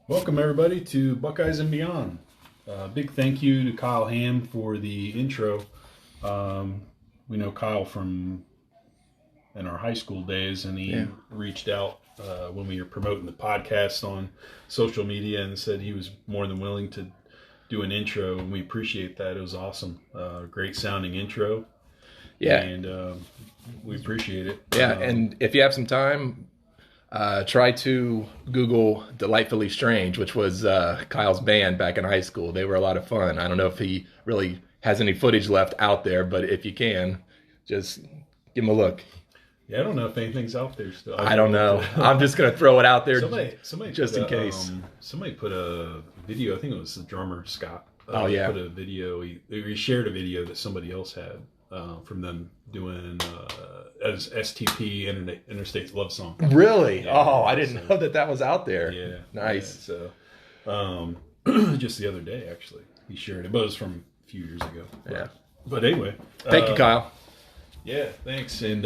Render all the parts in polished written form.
Welcome, everybody, to Buckeyes and Beyond. Big thank you to Kyle Ham for the intro. We know Kyle from in our high school days, and he reached out when we were promoting the podcast on social media and said he was more than willing to do an intro, and we appreciate that. It was awesome. Great sounding intro. Yeah. And we appreciate it. Yeah, and if you have some time, try to Google Delightfully Strange, which was Kyle's band back in high school. They were a lot of fun. I don't know if he really has any footage left out there, but if you can, just give him a look. Yeah, I don't know if anything's out there still. I don't know. I'm just going to throw it out there somebody just in case. Somebody put a video, I think it was the drummer, Scott. Oh, yeah. Put a video, he shared a video that somebody else had from them doing as STP Interstate Love Song. Really? Yeah, oh, I didn't know that was out there. Yeah. Nice. Yeah, so, just the other day, actually, he shared it. But it was from a few years ago. Yeah. But anyway. Thank you, Kyle. Yeah, thanks. And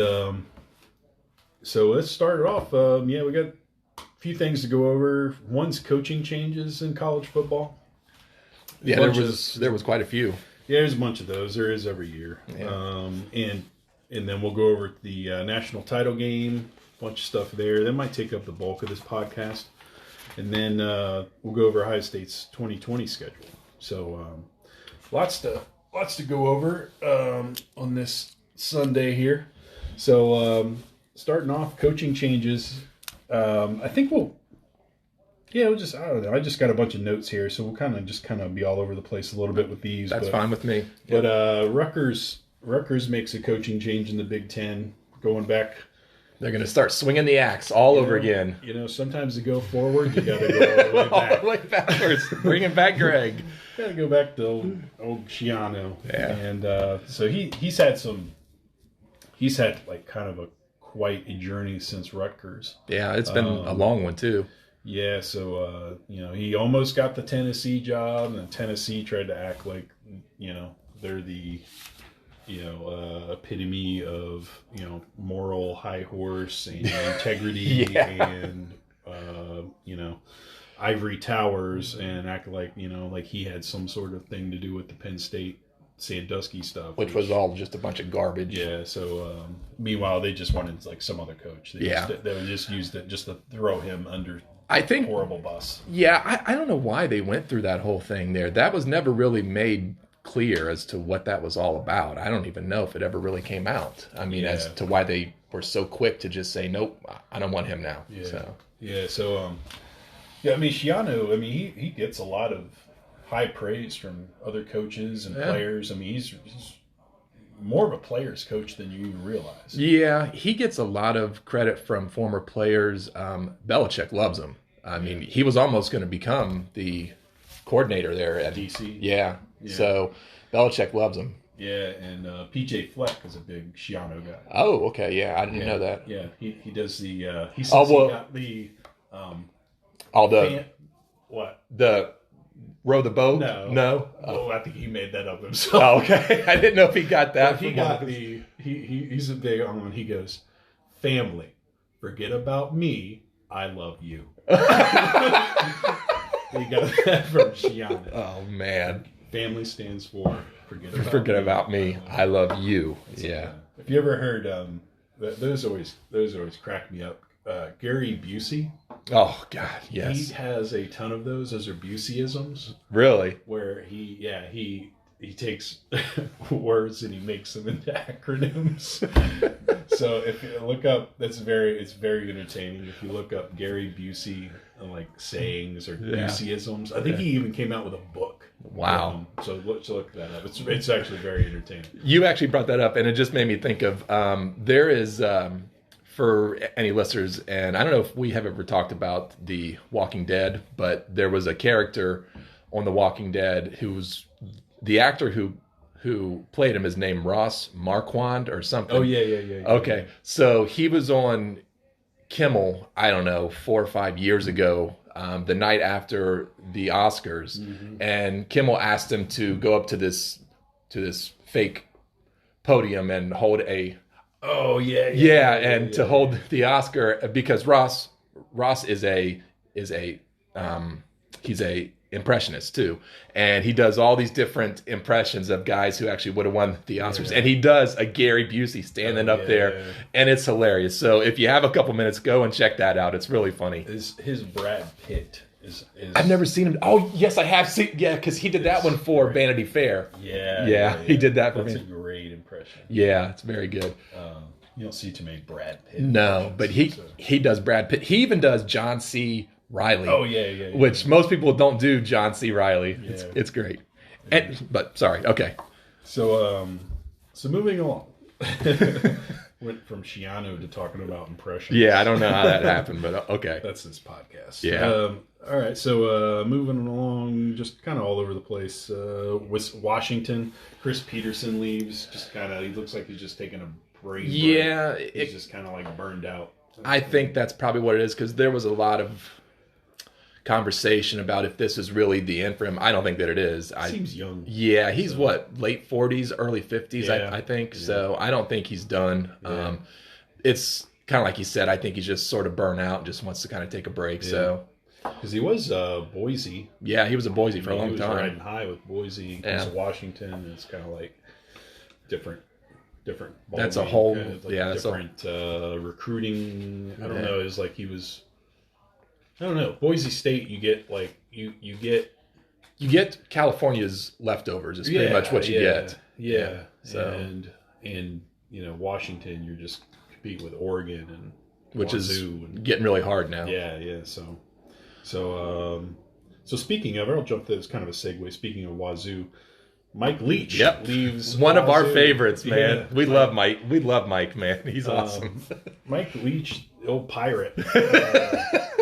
so let's start it off. We got a few things to go over. One's coaching changes in college football. Yeah, there was quite a few. Yeah, there's a bunch of those. There is every year. Yeah. And then we'll go over the national title game, a bunch of stuff there. That might take up the bulk of this podcast. And then we'll go over Ohio State's 2020 schedule. So lots to go over on this Sunday here. So starting off, coaching changes. I think I don't know. I just got a bunch of notes here, so we'll kind of be all over the place a little bit with these. That's fine with me. But Rutgers makes a coaching change in the Big Ten, going back. They're going to start swinging the axe all over again. You know, sometimes to go forward, you got to go all the way back. All the way backwards. Bringing back Greg. Got to go back to old Shiano. Yeah. And so he's had like kind of quite a journey since Rutgers. Yeah, it's been a long one too. Yeah, so he almost got the Tennessee job, and Tennessee tried to act like they're the epitome of moral high horse and integrity and ivory towers, and act like like he had some sort of thing to do with the Penn State Sandusky stuff, which was all just a bunch of garbage. Yeah. So meanwhile, they just wanted like some other coach. They just used it just to throw him under. I think horrible bus. Yeah, I don't know why they went through that whole thing there. That was never really made clear as to what that was all about. I don't even know if it ever really came out. I mean, as to why they were so quick to just say, nope, I don't want him now. Yeah. So. I mean, Shiano, he gets a lot of high praise from other coaches and players. I mean, he's more of a player's coach than you even realize. Yeah, he gets a lot of credit from former players. Belichick loves him. I mean, he was almost going to become the coordinator there at DC. Yeah. So Belichick loves him. Yeah, and PJ Fleck is a big Shiano guy. Oh, okay. Yeah, I didn't know that. Yeah, he does the. He got the. What? The row the boat? No. Oh, I think he made that up himself. Oh, okay. I didn't know if he got that. He got he's a big on. He goes, family, forget about me. I love you. He got that from Shiano. Oh man. Family stands for forget about me. I love you. Yeah. If you ever heard those always crack me up. Gary Busey. Oh God, yes. He has a ton of those. Those are Buseyisms. Really? Where he takes words and he makes them into acronyms. So if you look up, it's very entertaining. If you look up Gary Busey like sayings or Buseyisms, I think he even came out with a book. Wow. So look that up. It's actually very entertaining. You actually brought that up, and it just made me think of there is. For any listeners, and I don't know if we have ever talked about The Walking Dead, but there was a character on The Walking Dead who was the actor who played him is named Ross Marquand or something. Oh yeah. Okay, so he was on Kimmel, I don't know, 4 or 5 years ago, the night after the Oscars, and Kimmel asked him to go up to this fake podium and hold a Oh yeah. To hold the Oscar because Ross is a a impressionist too, and he does all these different impressions of guys who actually would have won the Oscars, and he does a Gary Busey standing up there, and it's hilarious. So if you have a couple minutes, go and check that out. It's really funny. His Brad Pitt is I've never seen him. Oh yes, I have seen. Yeah, because he did that one for Vanity Fair. Yeah, he did that for me. That's a great impression. Yeah, it's very good. You don't see too many Brad Pitt. No, but he does Brad Pitt. He even does John C. Reilly. Oh yeah. Which most people don't do John C. Reilly. It's great. But sorry. Okay. So moving along. Went from Shiano to talking about impressions. Yeah, I don't know how that happened, but okay. That's this podcast. Yeah. All right. So moving along, just kind of all over the place. Washington. Chris Peterson leaves. Just kind of. He looks like he's just taking a brain break. Yeah. He's just kind of like burned out. I think that's probably what it is, because there was a lot of conversation about if this is really the end for him. I don't think that it is. Seems young. Yeah, he's late 40s, early 50s, I think. Yeah. So I don't think he's done. Yeah. It's kind of like he said, I think he's just sort of burnt out and just wants to kind of take a break. Yeah. So because he was Boise. Yeah, he was a Boise for a long time. He was riding high with Boise. He was Washington, and it's kind of like different. That's a whole, kind of like different recruiting. I don't know. It was like he was. I don't know. Boise State, you get like you get California's leftovers. Is pretty much what you get. Yeah. So and Washington, you're just compete with Oregon and which Wazoo is getting really hard now. Yeah. So speaking of, I'll jump to this kind of a segue. Speaking of Wazoo, Mike Leach leaves. One Wazoo. Of our favorites, man. Yeah. We love Mike. We love Mike, man. He's awesome. Mike Leach, the old pirate.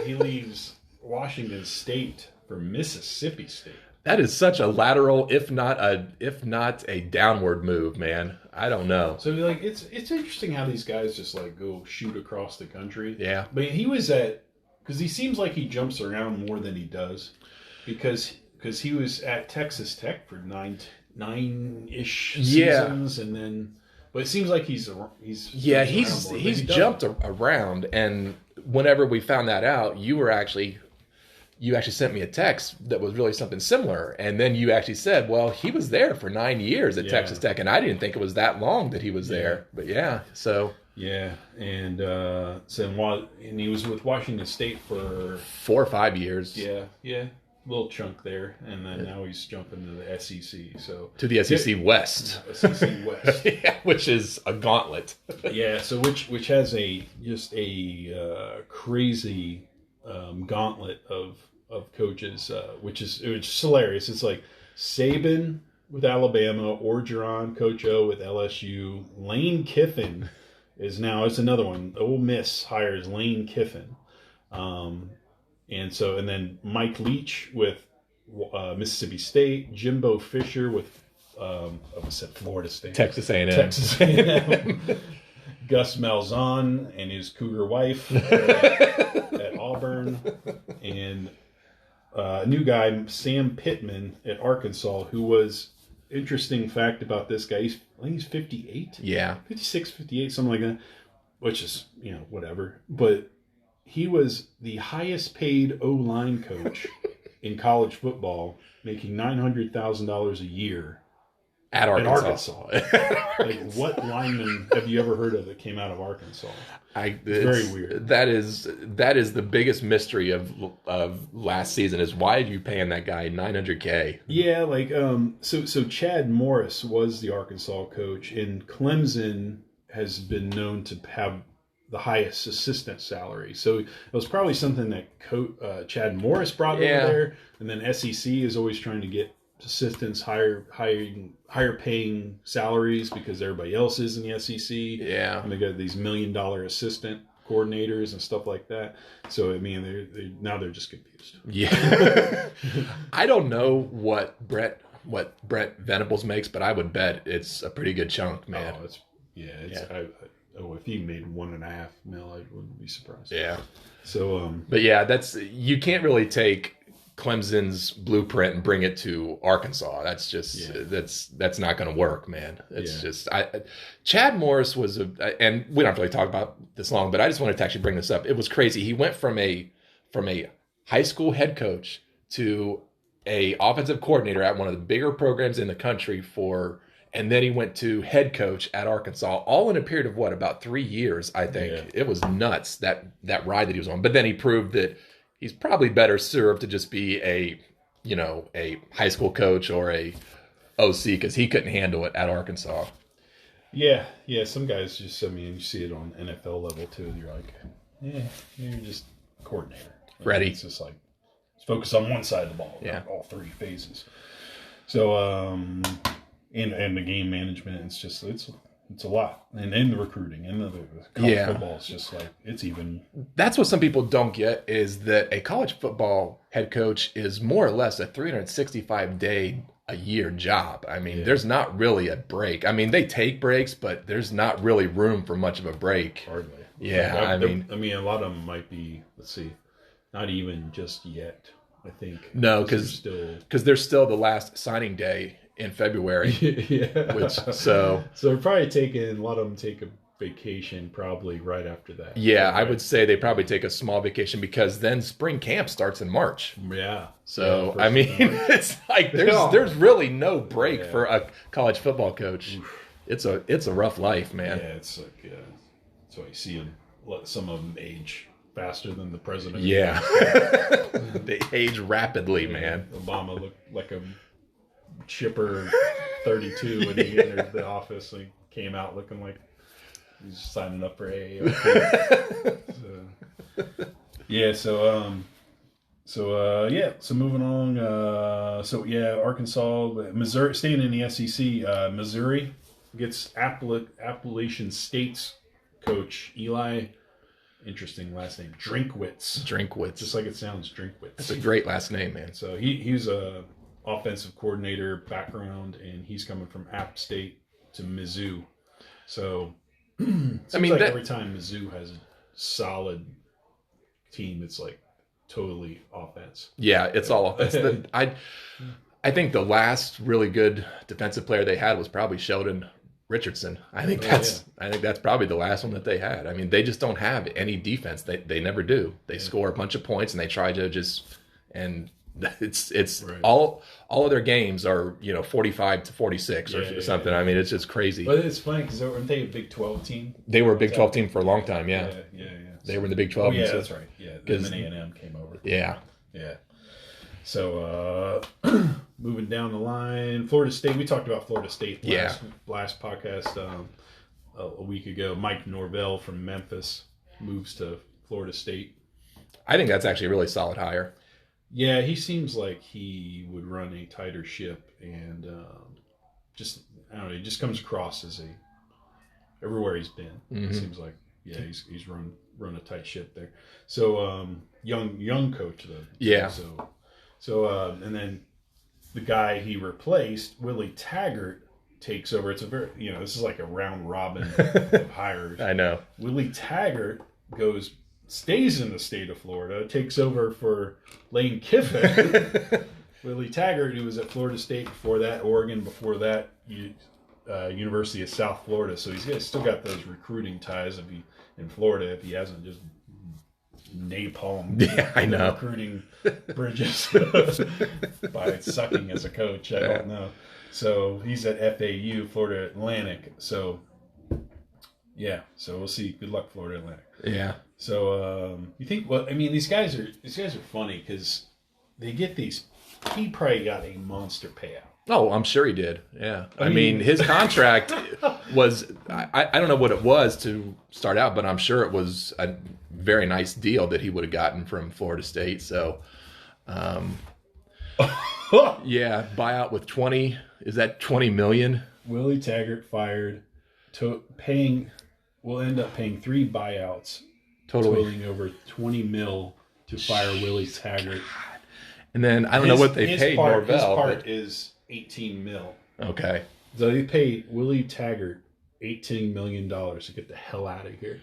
He leaves Washington State for Mississippi State. That is such a lateral, if not a downward move, man. I don't know. So like it's interesting how these guys just like go shoot across the country. Yeah. But he was because he seems like he jumps around more than he does, because he was at Texas Tech for nine-ish seasons, and then. But it seems like he's jumped around, and whenever we found that out, you actually sent me a text that was really something similar, and then you actually said, "Well, he was there for 9 years at Texas Tech," and I didn't think it was that long that he was there. But and he was with Washington State for 4 or 5 years. Yeah. Little chunk there, and then now he's jumping to the SEC. So to the SEC West, SEC West, which is a gauntlet. Yeah, so which has a crazy gauntlet of coaches, which is hilarious. It's like Saban with Alabama, Orgeron, Coach O with LSU, Lane Kiffin it's another one. Ole Miss hires Lane Kiffin. And then Mike Leach with Mississippi State, Jimbo Fisher with I said Florida State, Texas A&M, Gus Malzahn and his cougar wife at Auburn, and a new guy Sam Pittman at Arkansas, who was interesting fact about this guy. I think he's 58, 56, 58, something like that, which is whatever, but. He was the highest paid O-line coach in college football, making $900,000 a year at Arkansas. Like, what lineman have you ever heard of that came out of Arkansas? It's very weird. That is the biggest mystery of last season is why are you paying that guy $900K? Yeah, like so Chad Morris was the Arkansas coach, and Clemson has been known to have the highest assistant salary. So it was probably something that Chad Morris brought over there. And then SEC is always trying to get assistants higher paying salaries because everybody else is in the SEC. Yeah. And they got these $1 million assistant coordinators and stuff like that. So, I mean, they're just confused. Yeah. I don't know what Brett Venables makes, but I would bet it's a pretty good chunk, man. If he made $1.5 million, I wouldn't be surprised. Yeah. So, but yeah, you can't really take Clemson's blueprint and bring it to Arkansas. That's just that's not going to work, man. It's just Chad Morris was and we don't have to really talk about this long, but I just wanted to actually bring this up. It was crazy. He went from a high school head coach to a offensive coordinator at one of the bigger programs in the country and then he went to head coach at Arkansas, all in a period of about 3 years, I think. Yeah. It was nuts, that ride that he was on. But then he proved that he's probably better served to just be a high school coach or a OC, because he couldn't handle it at Arkansas. Yeah. Some guys just, you see it on NFL level too. You're like, you're just a coordinator. Ready. It's just like, let's focus on one side of the ball, not all three phases. So, and the game management, it's a lot. And the recruiting and the college football is just like, it's even. That's what some people don't get, is that a college football head coach is more or less a 365-day a year job. There's not really a break. They take breaks, but there's not really room for much of a break. Hardly. Yeah, a lot of them might be, let's see, not even just yet, I think. No, because there's still the last signing day in February. Yeah. So they're probably a lot of them take a vacation probably right after that. Yeah, right. I would say they probably take a small vacation, because then spring camp starts in March. Yeah. So, it's like there's really no break for a college football coach. Oof. It's a rough life, man. Yeah, it's like, so you see them, some of them age faster than the president. Yeah. They age rapidly, man. Obama looked like a chipper 32 when he entered the office. He came out looking like he's signing up for AARP. So moving along. Arkansas, Missouri, staying in the SEC. Missouri gets Appalachian State's coach Eli. Interesting last name, Drinkwitz. Just like it sounds, Drinkwitz. That's a great last name, man. So he's a offensive coordinator background, and he's coming from App State to Mizzou. So every time Mizzou has a solid team, it's like totally offense. Yeah, it's all offense. I think the last really good defensive player they had was probably Sheldon Richardson. I think that's probably the last one that they had. They just don't have any defense. They never do. They score a bunch of points, and they try to it's right. all of their games are 45 to 46 or something. It's just crazy. But it's funny because weren't they a Big 12 team? They were a Big 12 team for a long time. Yeah. They were in the Big 12. Oh, yeah, that's right. Yeah, then A&M came over. Yeah. So moving down the line, Florida State. We talked about Florida State last podcast a week ago. Mike Norvell from Memphis moves to Florida State. I think that's actually a really solid hire. Yeah, he seems like he would run a tighter ship, and he just comes across as everywhere he's been. Mm-hmm. It seems like he's run a tight ship there. So young coach though. Yeah. So and then the guy he replaced, Willie Taggart, takes over. It's a very this is like a round robin of hires. I know. Willie Taggart stays in the state of Florida, takes over for Lane Kiffin. Willie Taggart, who was at Florida State before that, Oregon before that, University of South Florida. So he's still got those recruiting ties in Florida if he hasn't just napalmed recruiting bridges by sucking as a coach. I don't know. So he's at FAU, Florida Atlantic. So we'll see. Good luck, Florida Atlantic. Yeah. So you think? Well, these guys are funny because they get these. He probably got a monster payout. Oh, I'm sure he did. Yeah. His contract was. I don't know what it was to start out, but I'm sure it was a very nice deal that he would have gotten from Florida State. So, buyout with 20. Is that $20 million? Willie Taggart fired. We'll end up paying 3 buyouts. Totaling over $20 million to fire Willie Taggart. And then I don't know what they paid Norvell. His part is $18 million. Okay. So they paid Willie Taggart $18 million to get the hell out of here.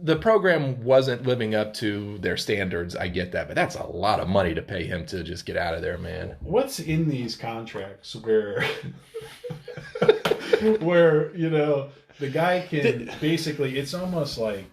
The program wasn't living up to their standards. I get that, but that's a lot of money to pay him to just get out of there, man. What's in these contracts where the guy can basically, it's almost like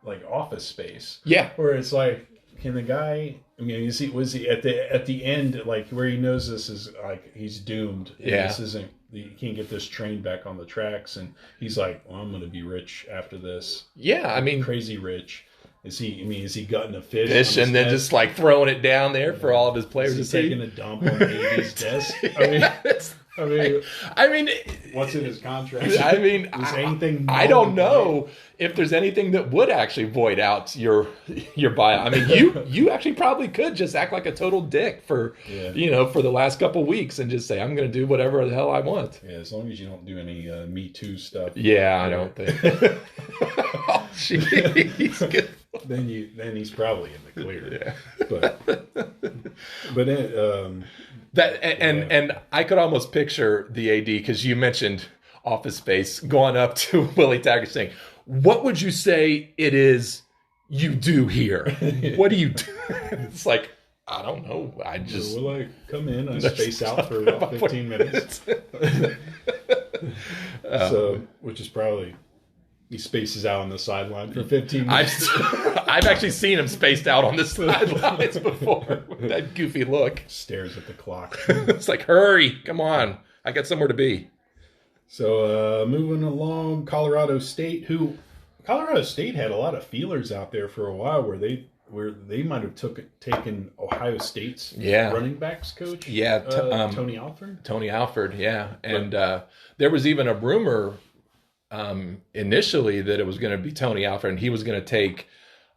like Office Space. Yeah. Where it's like, can the guy? I mean, was he at the end, like where he knows this is like he's doomed? And this isn't. You can't get this train back on the tracks, and he's like, "Well, I'm going to be rich after this." Yeah, I mean, crazy rich. Is he gutting a fish and then just like throwing it down there for all of his players to see? Taking a dump on AD's desk. I mean, what's in his contract? I mean, I don't know if there's anything that would actually void out your buyout. I mean, you actually probably could just act like a total dick for for the last couple weeks and just say, I'm going to do whatever the hell I want. Yeah, as long as you don't do any Me Too stuff. Yeah, I don't think. Oh, jeez. Good. Then he's probably in the clear. Yeah. And I could almost picture the AD, because you mentioned Office Space, going up to Willie Taggart saying, "What would you say it is you do here? What do you do?" It's like, I don't know. I just come in, I space out for about 15 minutes. Which is probably. He spaces out on the sideline for 15 minutes. I've actually seen him spaced out on the sidelines before with that goofy look. Stares at the clock. It's like, hurry, come on. I got somewhere to be. So moving along, Colorado State had a lot of feelers out there for a while where they might have taken Ohio State's running backs coach. Yeah, Tony Alford. Tony Alford, yeah. And there was even a rumor initially that it was going to be Tony Alford, and he was going to take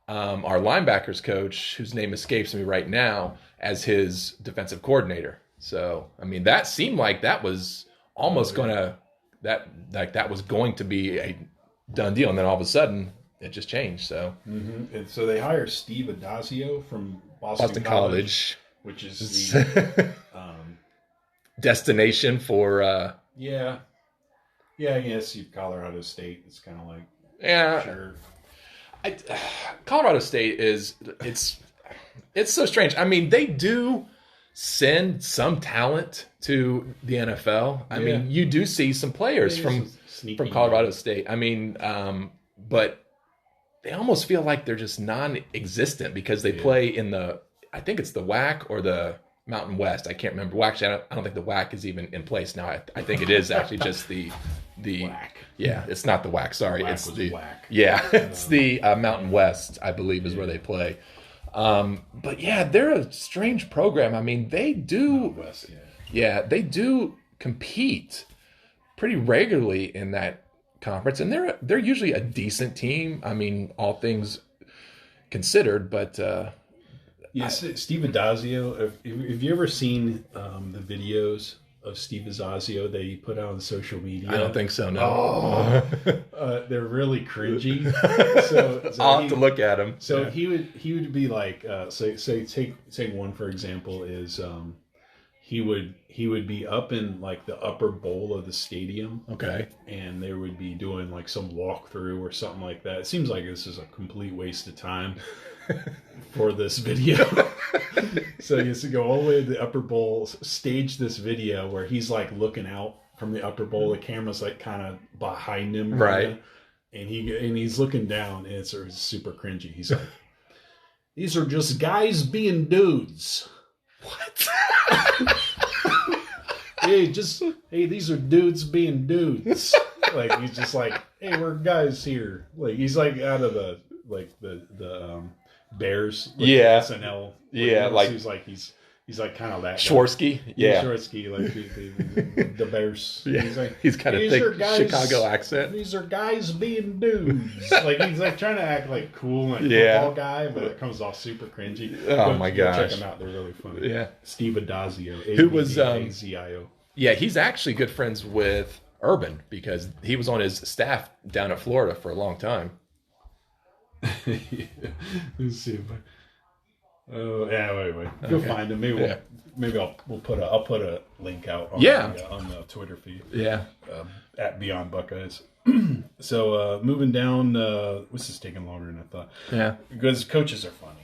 our linebackers coach, whose name escapes me right now, as his defensive coordinator. So, I mean, that seemed like that was almost that was going to be a done deal, and then all of a sudden it just changed. So, and so they hire Steve Adazio from Boston College, which is the destination for Yeah, I guess Colorado State. It's kind of like sure. Colorado State it's so strange. I mean, they do send some talent to the NFL. I mean, you do see some players from Colorado State. I mean, but they almost feel like they're just non-existent because they play in I think it's the WAC or the Mountain West. I can't remember. Well, actually, I don't think the WAC is even in place now. I think it is actually just the WAC. Yeah, it's not the WAC. Sorry, WAC it's the WAC. Yeah, it's the Mountain West, I believe, is where they play. But yeah, they're a strange program. I mean, they do. West, they do compete pretty regularly in that conference, and they're usually a decent team. I mean, all things considered, but. Yes, Steve Adazio. Have you ever seen the videos of Steve Adazio that he put out on social media? I don't think so. No, they're really cringy. So I'll have to look at him. So he would be like, take one for example is he would be up in like the upper bowl of the stadium. Okay, and they would be doing like some walkthrough or something like that. It seems like this is a complete waste of time. For this video. So he has to go all the way to the upper bowl, stage this video where he's like looking out from the upper bowl. The camera's like kind of behind him. Right. And he's looking down, and it's super cringy. He's like, "These are just guys being dudes." What? Hey, these are dudes being dudes. Like, he's just like, "Hey, we're guys here." Like, he's like out of the Bears, SNL. He's like kind of that Schwarsky, Schwarsky, like the Bears. Yeah. He's kind of thick Chicago accent. These are guys being dudes. Like he's like trying to act like cool and football guy, but it comes off super cringy. Oh my gosh! Check them out; they're really funny. Yeah, Steve Adazio, who was AZIO. Yeah, he's actually good friends with Urban because he was on his staff down at Florida for a long time. Let's see if wait. You'll find him. We'll put a link out on the Twitter feed. Yeah. At Beyond Buckeyes. So moving down, this is taking longer than I thought. Yeah. Because coaches are funny.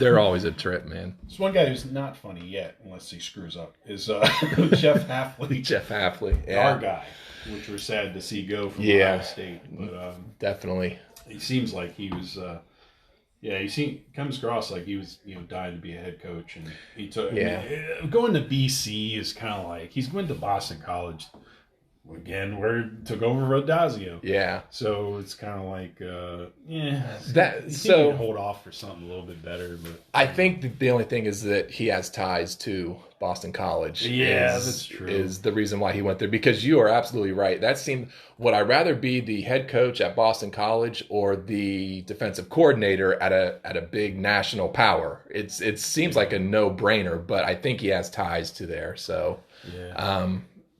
They're always a trip, man. There's one guy who's not funny yet, unless he screws up, is Jeff Hafley. Jeff Hafley, our guy. which we're sad to see go from Yeah. Ohio State. But Definitely. he seems like he was. Comes across like he was, dying to be a head coach, and he took. Yeah. I mean, going to BC is kind of like he's went to Boston College again, where took over Rodazio. Yeah. So it's kind of like, so hold off for something a little bit better. But I think that the only thing is that he has ties to Boston College. Yeah, that's true. Is the reason why he went there, because you are absolutely right. That seemed, would I rather be the head coach at Boston College or the defensive coordinator at a big national power? It seems like a no-brainer, but I think he has ties to there. So,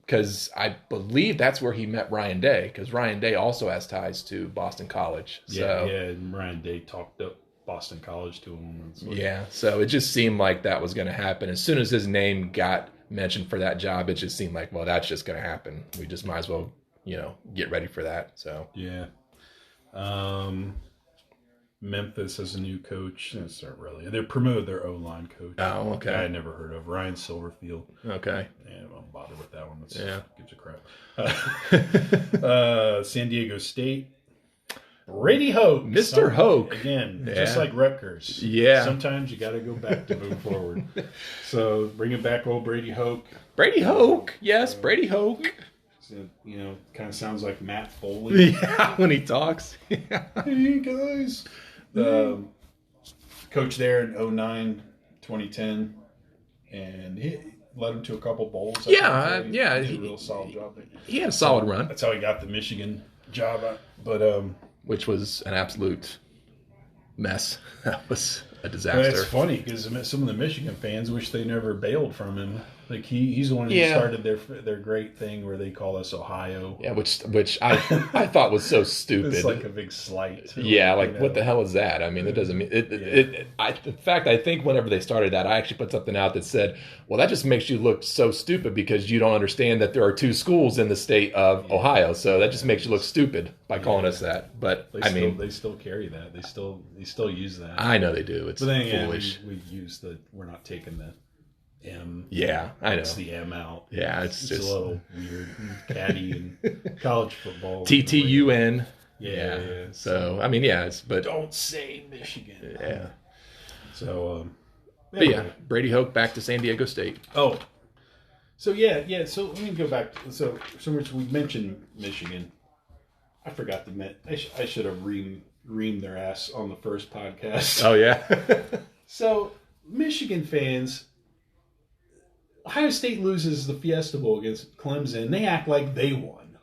because I believe that's where he met Ryan Day, because Ryan Day also has ties to Boston College. So, and Ryan Day talked up Boston College to him. So it just seemed like that was going to happen. As soon as his name got mentioned for that job, it just seemed like, well, that's just going to happen. We just might as well, get ready for that. So yeah. Memphis has a new coach. That's not really. They promoted their O-line coach. Oh, okay. I had never heard of Ryan Silverfield. Okay. Yeah, I won't bother with that one. Gives a crap. San Diego State. Brady Hoke. Mr. Hoke. Again, just like Rutgers. Yeah. Sometimes you got to go back to move forward. So bringing back old Brady Hoke. Brady Hoke. Yes, Brady Hoke. So, kind of sounds like Matt Foley. Yeah, when he talks. Hey, guys. Coach there in 2009, 2010. And he led him to a couple bowls. He did a real solid job there. He had a solid run. That's how he got the Michigan job. But which was an absolute mess. That was a But disaster. it's funny because some of the Michigan fans wish they never bailed from him. Like he's the one who started their great thing where they call us Ohio. Yeah, which I thought was so stupid. It's like a big slight. Yeah, what the hell is that? I mean, it doesn't mean it. In fact, I think whenever they started that, I actually put something out that said, "Well, that just makes you look so stupid because you don't understand that there are two schools in the state of Ohio. So that just makes you look stupid by calling us that." But they still carry that. They still use that. I know they do. It's foolish. We use we're not taking the M. Yeah, I know. It's the M out. Yeah, it's just a little weird and catty in college football. TTUN. Yeah. So but don't say Michigan. Yeah. So, but yeah, Brady Hoke back to San Diego State. Oh, so yeah. So let me go back. So much we mentioned Michigan. I forgot to admit I should have reamed their ass on the first podcast. Oh yeah. So Michigan fans. Ohio State loses the Fiesta Bowl against Clemson. They act like they won.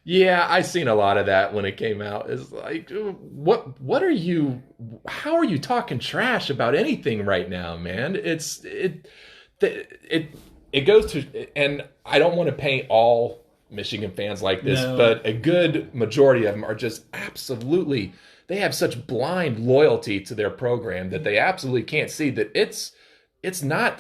Yeah, I seen a lot of that when it came out. It's like, what are you? How are you talking trash about anything right now, man? It goes to, and I don't want to paint all Michigan fans like this, but a good majority of them are just absolutely. They have such blind loyalty to their program that they absolutely can't see that it's not.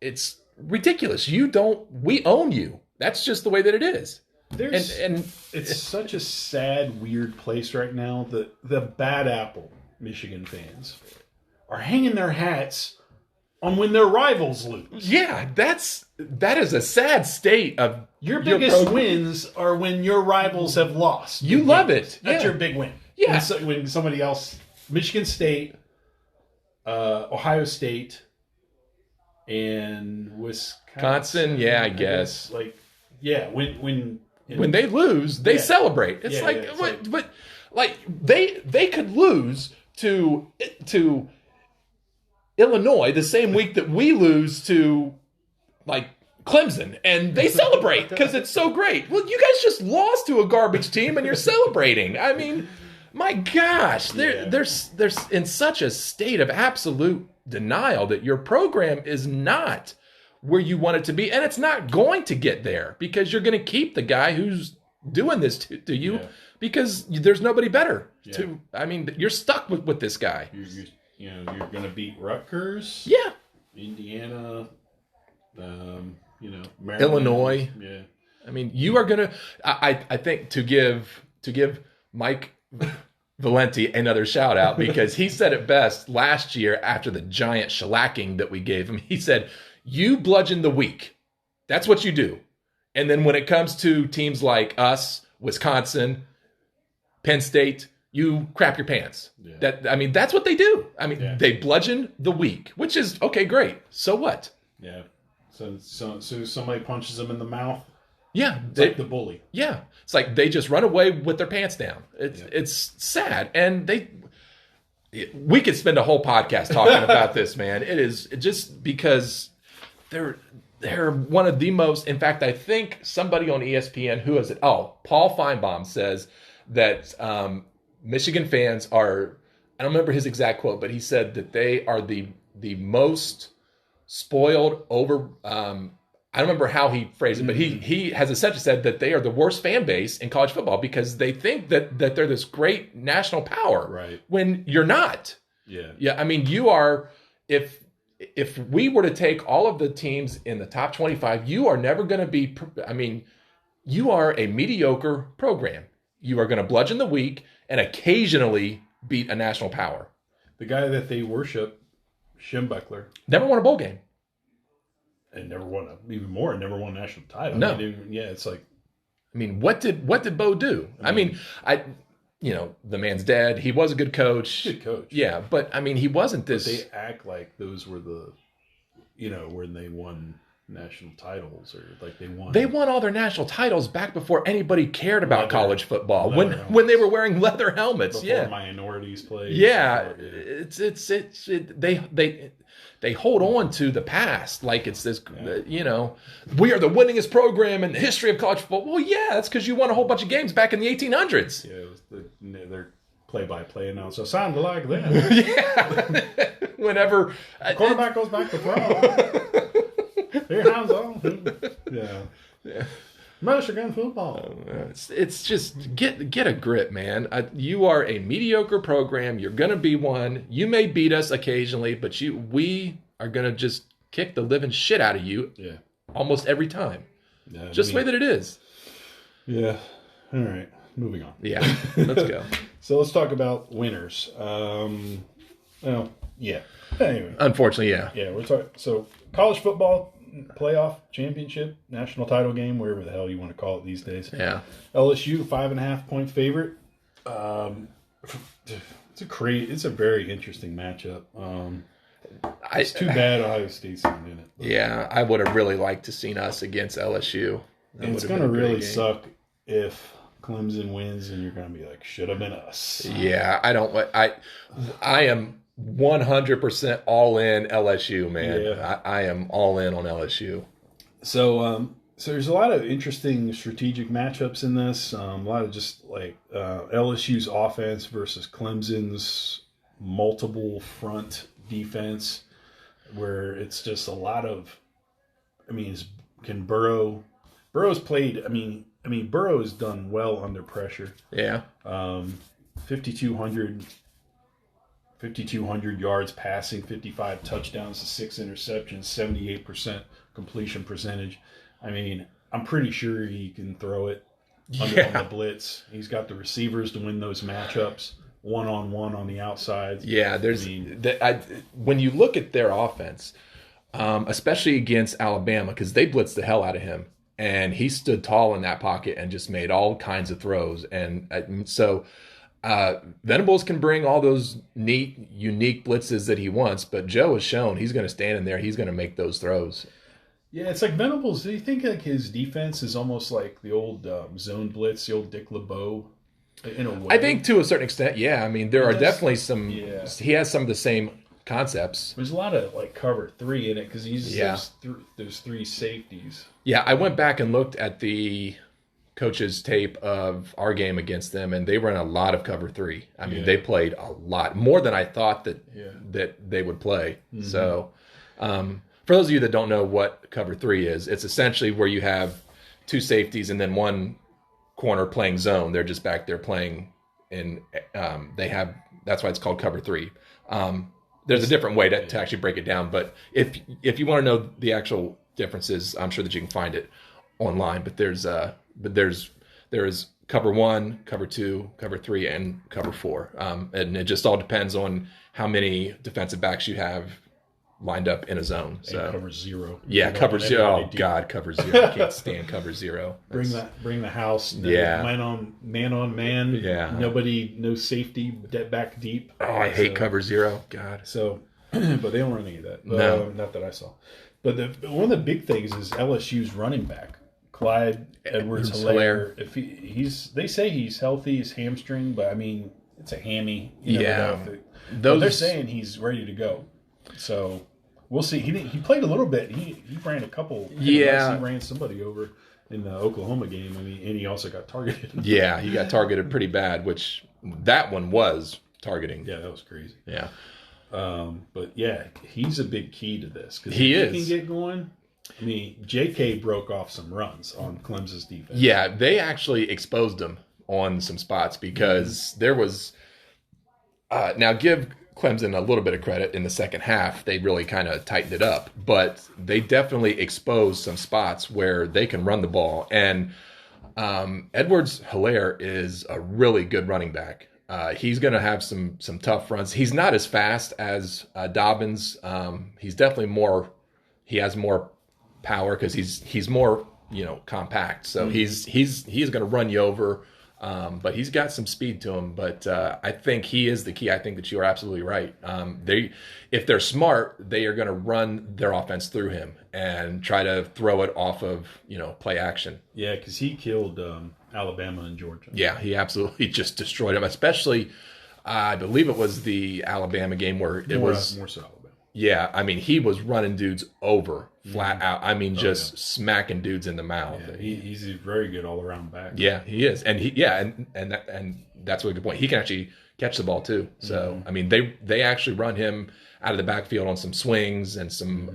It's ridiculous. We own you. That's just the way that it is. And it's such a sad, weird place right now. The bad apple Michigan fans are hanging their hats on when their rivals lose. Yeah, that is a sad state of your biggest wins are when your rivals have lost. You love it. That's your big win. Yeah. When somebody else, Michigan State, Ohio State, and Wisconsin. Yeah, I guess. When they lose, they celebrate. It's they could lose to Illinois the same week that we lose to Clemson, and they celebrate because it's so great. Well, you guys just lost to a garbage team, and you're celebrating. I mean, my gosh, they're in such a state of absolute denial that your program is not where you want it to be, and it's not going to get there because you're going to keep the guy who's doing this to you because there's nobody better. You're stuck with this guy. You're going to beat Rutgers. Yeah. Indiana. Maryland. Illinois. Yeah. I mean, you are going to. I think to give Mike Valenti another shout out because he said it best last year after the giant shellacking that we gave him. He said, "You bludgeon the weak. That's what you do. And then when it comes to teams like us, Wisconsin, Penn State, you crap your pants. Yeah. That's what they do. They bludgeon the weak, which is okay, great. So what? Yeah. So somebody punches them in the mouth. Yeah, it's like the bully. Yeah, it's like they just run away with their pants down. It's sad, and we could spend a whole podcast talking about this, man. It is just because they're one of the most. In fact, I think somebody on ESPN, who is it? Oh, Paul Feinbaum says that Michigan fans are. I don't remember his exact quote, but he said that they are the most spoiled over. I don't remember how he phrased it, but he has essentially said that they are the worst fan base in college football because they think that they're this great national power, right? When you're not. Yeah. You are. If we were to take all of the teams in the top 25, you are never going to be. You are a mediocre program. You are going to bludgeon the weak and occasionally beat a national power. The guy that they worship, Schembechler, never won a bowl game. And never won a national title. No. It's like, what did Bo do? The man's dead. He was a good coach. Good coach. Yeah, but he wasn't this. But they act like those were the, when they won national titles or like they won. They won all their national titles back before anybody cared about college football. When they were wearing leather helmets. Before minorities played. Yeah, They hold on to the past like it's this, we are the winningest program in the history of college football. Well, yeah, that's because you won a whole bunch of games back in the 1800s. Yeah, it was their play-by-play announcer. Sounded like them. Yeah. Whenever the quarterback goes back to throw. Here, hands on. Yeah. Michigan football. It's just get a grip, man. You are a mediocre program. You're going to be one. You may beat us occasionally, but we are going to just kick the living shit out of you almost every time. Yeah, just the way that it is. Yeah. All right. Moving on. Yeah. Let's go. So let's talk about winners. Anyway. Unfortunately, yeah. Yeah, we're talking. So college football playoff championship, national title game, wherever the hell you want to call it these days. Yeah. LSU 5.5-point favorite. It's a very interesting matchup. It's too bad Ohio State's not in it. But. Yeah, I would have really liked to seen us against LSU. And it's going to really suck if Clemson wins and you're going to be like, should have been us. Yeah, I am 100% all in LSU, man. Yeah. I am all in on LSU. So there's a lot of interesting strategic matchups in this. A lot of just like LSU's offense versus Clemson's multiple front defense, where it's just a lot of. Can Burrow's played? Burrow has done well under pressure. Yeah. 5,200 yards passing, 55 touchdowns to 6 interceptions, 78% completion percentage. I'm pretty sure he can throw it on the blitz. He's got the receivers to win those matchups, one-on-one on the outside. Yeah, when you look at their offense, especially against Alabama, because they blitzed the hell out of him, and he stood tall in that pocket and just made all kinds of throws. And so Venables can bring all those neat, unique blitzes that he wants, but Joe has shown he's going to stand in there. He's going to make those throws. Yeah, it's like Venables. Do you think like his defense is almost like the old zone blitz, the old Dick LeBeau, in a way? I think to a certain extent, yeah. There are definitely some. Yeah. He has some of the same concepts. There's a lot of like cover 3 in it because he's those 3 safeties. Yeah, I went back and looked at the coach's tape of our game against them, and they ran a lot of cover 3. They played a lot more than I thought that they would play. Mm-hmm. So, for those of you that don't know what cover 3 is, it's essentially where you have 2 safeties and then 1 corner playing zone. They're just back there playing in. That's why it's called cover 3. There's a different way to actually break it down, but if you want to know the actual differences, I'm sure that you can find it online. But there is cover 1, cover 2, cover 3, and cover 4, and it just all depends on how many defensive backs you have lined up in a zone. So and cover zero. Yeah, cover zero. Oh God, cover zero. I can't stand cover zero. Bring the house. Yeah. Man on man. Yeah. No safety, back deep. Oh, I hate cover zero. God. So, but they don't run any of that. No. Not that I saw. But one of the big things is LSU's running back, Clyde Edwards-Helaire. If they say he's healthy, his hamstring, but I mean it's a hammy. But they're saying he's ready to go. So we'll see. He played a little bit. He ran a couple. Yeah, he ran somebody over in the Oklahoma game. I mean, and he also got targeted. Yeah, he got targeted pretty bad. Which that one was targeting. Yeah, that was crazy. Yeah. But yeah, he's a big key to this because he can get going. I mean, J.K. broke off some runs on Clemson's defense. Yeah, they actually exposed him on some spots because there was. Now, give Clemson a little bit of credit in the second half. They really kind of tightened it up, but they definitely exposed some spots where they can run the ball. And Edwards-Helaire is a really good running back. He's going to have some tough runs. He's not as fast as Dobbins. He's definitely he has more power because he's more compact. So he's going to run you over. But he's got some speed to him. But I think he is the key. I think that you are absolutely right. If they're smart, they are going to run their offense through him and try to throw it off of play action. Yeah, because he killed Alabama and Georgia. Yeah, he absolutely just destroyed them. Especially, I believe it was the Alabama game where it was more so Alabama. Yeah, I mean he was running dudes over flat out. I mean smacking dudes in the mouth. Yeah, he's a very good all around back. Yeah, he is, and and that's a good point. He can actually catch the ball too. So I mean they actually run him out of the backfield on some swings and some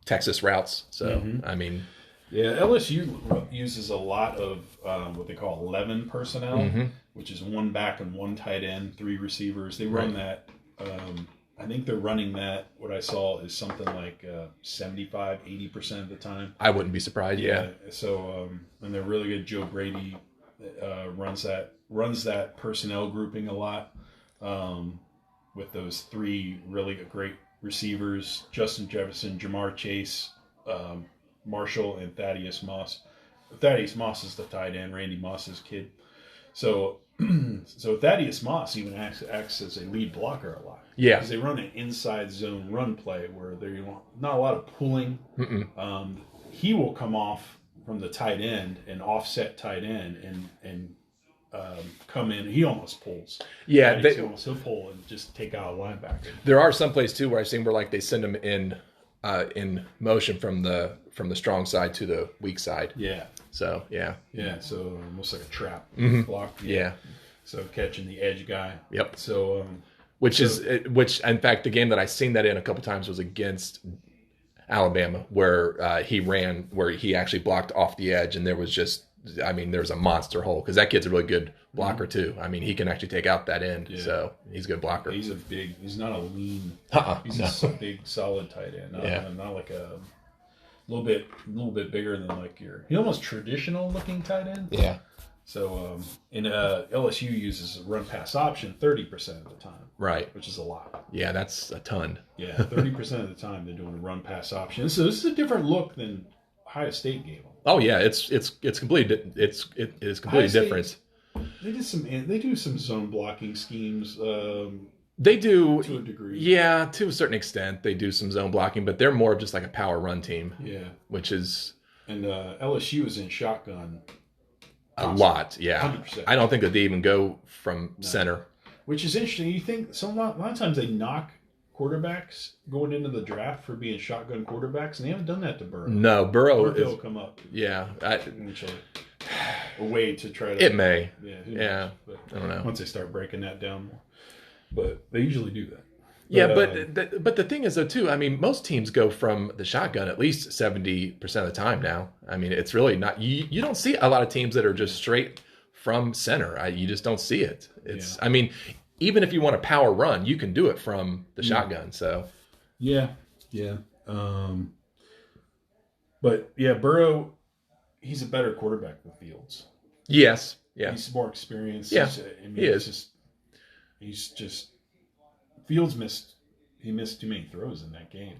Texas routes. So I mean. Yeah, LSU uses a lot of what they call 11 personnel, which is one back and one tight end, 3 receivers. They run that. I think they're running that. What I saw is something like 75, 80% of the time. I wouldn't be surprised. Yeah. So and they're really good. Joe Brady runs that personnel grouping a lot with those 3 really great receivers: Justin Jefferson, Jamar Chase. Marshall and Thaddeus Moss. Thaddeus Moss is the tight end, Randy Moss's kid. So Thaddeus Moss even acts as a lead blocker a lot. Yeah. Because they run an inside zone run play where there's not a lot of pulling. He will come off from the tight end and offset tight end and come in. He almost pulls. Yeah. He'll pull and just take out a linebacker. There are some plays too where I've seen where they send him in motion from the strong side to the weak side. Yeah. So yeah. Yeah. So almost like a trap block. Yeah. So catching the edge guy. Yep. So which in fact the game that I seen that in a couple times was against Alabama where he actually blocked off the edge and there was a monster hole because that kid's a really good blocker too. I mean, he can actually take out that end, so he's a good blocker. He's not a lean. He's a big, solid tight end. Not like a little bit bigger than like he almost traditional looking tight end. Yeah. So LSU uses a run pass option 30% of the time. Right. Which is a lot. Yeah, that's a ton. Yeah, 30% of the time they're doing a run pass option. So this is a different look than Ohio State gave them. Oh yeah, it is completely different. They do some zone blocking schemes. They do to a degree. Yeah, to a certain extent, they do some zone blocking, but they're more of just like a power run team. Yeah, which is LSU is in shotgun a lot. Yeah, 100%. I don't think that they even go from center, which is interesting. You think a lot of times they knock quarterbacks going into the draft for being shotgun quarterbacks, and they haven't done that to Burrow. No, Burrow will come up. Yeah, a way to try to. It may. Yeah. But I don't know. Once they start breaking that down more, but they usually do that. But the thing is though too. I mean, most teams go from the shotgun at least 70% of the time now. I mean, it's really not. You don't see a lot of teams that are just straight from center. You just don't see it. It's. I mean. Even if you want a power run, you can do it from the shotgun. So, yeah. But yeah, Burrow, he's a better quarterback than Fields. Yes, yeah, he's more experienced. Yeah, he is. He's just Fields missed too many throws in that game.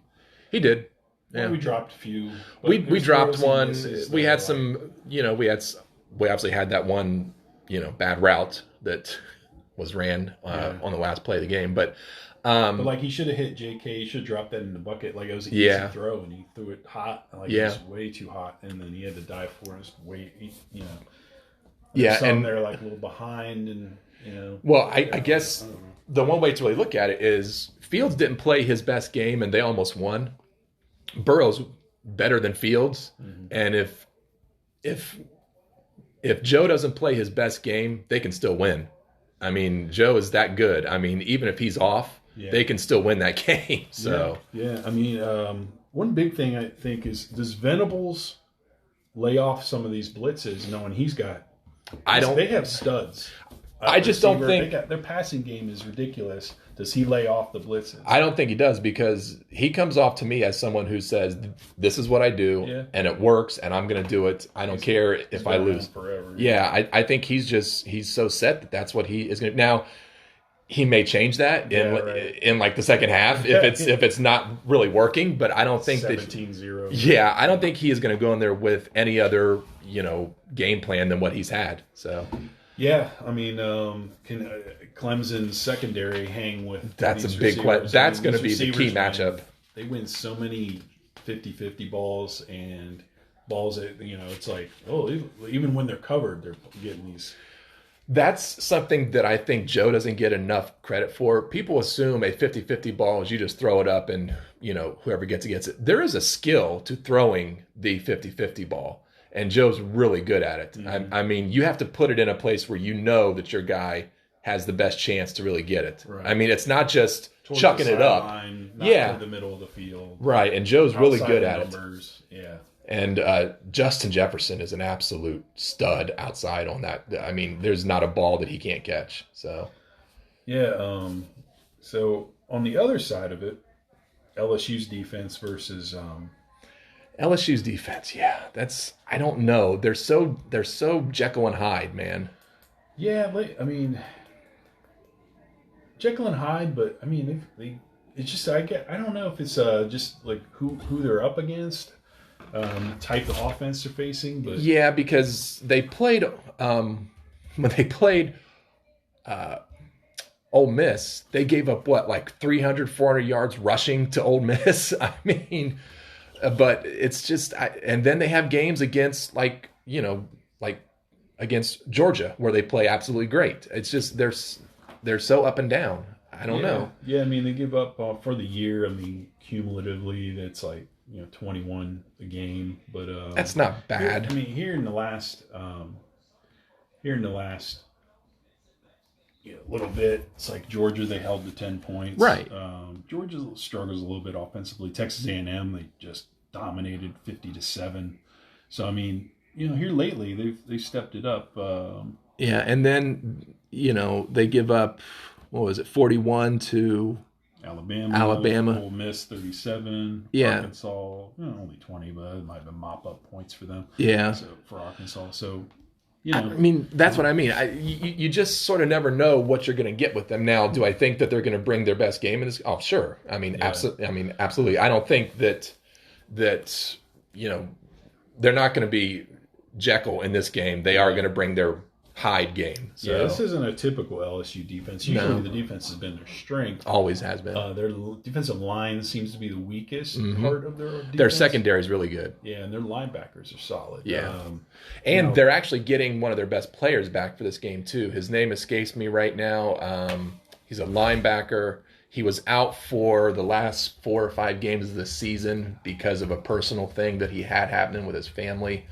He did. Yeah. Yeah. We dropped a few. We dropped one. We had some, we obviously had that one, bad route that was ran on the last play of the game. But like he should have hit JK. He should have dropped that in the bucket. Like it was an easy throw, and he threw it hot. Like it was way too hot, and then he had to dive for it. And they're like a little behind, and Well, I guess the one way to really look at it is Fields didn't play his best game, and they almost won. Burrow's better than Fields, and if Joe doesn't play his best game, they can still win. I mean, Joe is that good. I mean, even if he's off, they can still win that game. So yeah. I mean, one big thing I think is, does Venables lay off some of these blitzes knowing he's got? They have studs. I just don't think their passing game is ridiculous. Does he lay off the blitzes? I don't think he does, because he comes off to me as someone who says, this is what I do, and it works, and I'm going to do it. I don't care if I lose. Forever. Yeah, I think he's so set that that's what he is going to. Now, he may change that in like the second half if it's not really working, but I don't think 17-0. Yeah, I don't think he is going to go in there with any other, game plan than what he's had. So yeah, I mean, can Clemson's secondary hang with? That's a big question. That's going to be the key matchup. They win so many 50-50 balls and balls that it's like, even when they're covered, they're getting these. That's something that I think Joe doesn't get enough credit for. People assume a 50-50 ball is you just throw it up and whoever gets it. There is a skill to throwing the 50-50 ball. And Joe's really good at it. Mm-hmm. I mean, you have to put it in a place where that your guy has the best chance to really get it. Right. I mean, it's not just chucking it up. Line, not the middle of the field. Right, and Joe's really good at it. Yeah. And Justin Jefferson is an absolute stud outside on that. I mean, there's not a ball that he can't catch. So. Yeah. So on the other side of it, LSU's defense versus. LSU's defense, I don't know. They're so Jekyll and Hyde, man. Yeah, I mean, Jekyll and Hyde, but I mean, it's just I don't know if it's just like who they're up against, type of offense they're facing. But yeah, because they played when they played Ole Miss, they gave up like 300, 400 yards rushing to Ole Miss. I mean. But it's just, and then they have games against like against Georgia where they play absolutely great. It's just they're so up and down. I don't know. Yeah, I mean they give up for the year. I mean cumulatively that's like 21 a game, but that's not bad. Here in the last little bit, it's like Georgia, they held to 10 points. Right. Georgia struggles a little bit offensively. Texas A&M, they just dominated 50-7. So I mean, here lately they stepped it up. Yeah, and then they give up 41 to Alabama. Ole Miss 37. Yeah. Arkansas, only 20, but it might have been mop up points for them. Yeah. So for Arkansas, so. I mean, that's what I mean. You just sort of never know what you're going to get with them. Now, do I think that they're going to bring their best game in this? Oh, sure. I mean, absolutely. I don't think that they're not going to be Jekyll in this game. They are going to bring their Hyde game. So. Yeah, this isn't a typical LSU defense. Usually the defense has been their strength. Always has been. Their defensive line seems to be the weakest part of their defense. Their secondary is really good. Yeah, and their linebackers are solid. Yeah. And they're actually getting one of their best players back for this game, too. His name escapes me right now. He's a linebacker. He was out for the last 4 or 5 games of the season because of a personal thing that he had happening with his family.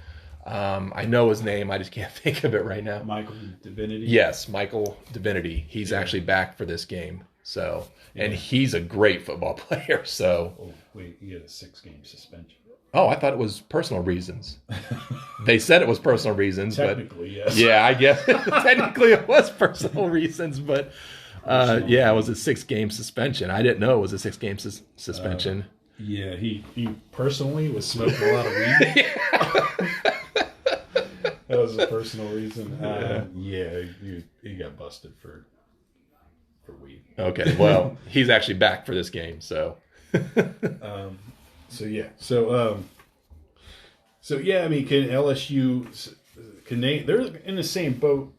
I know his name. I just can't think of it right now. Michael Divinity? Yes, Michael Divinity. He's actually back for this game. So, and he's a great football player. So. Oh, wait, he had a 6-game suspension. Oh, I thought it was personal reasons. They said it was personal reasons. Technically, yes. Yeah, I guess technically it was personal reasons, but it was a 6-game suspension. I didn't know it was a 6-game suspension. Yeah, he personally was smoking a lot of weed. That was a personal reason. He got busted for for weed. Okay, well, he's actually back for this game, so. So yeah, I mean, can LSU, they're in the same boat,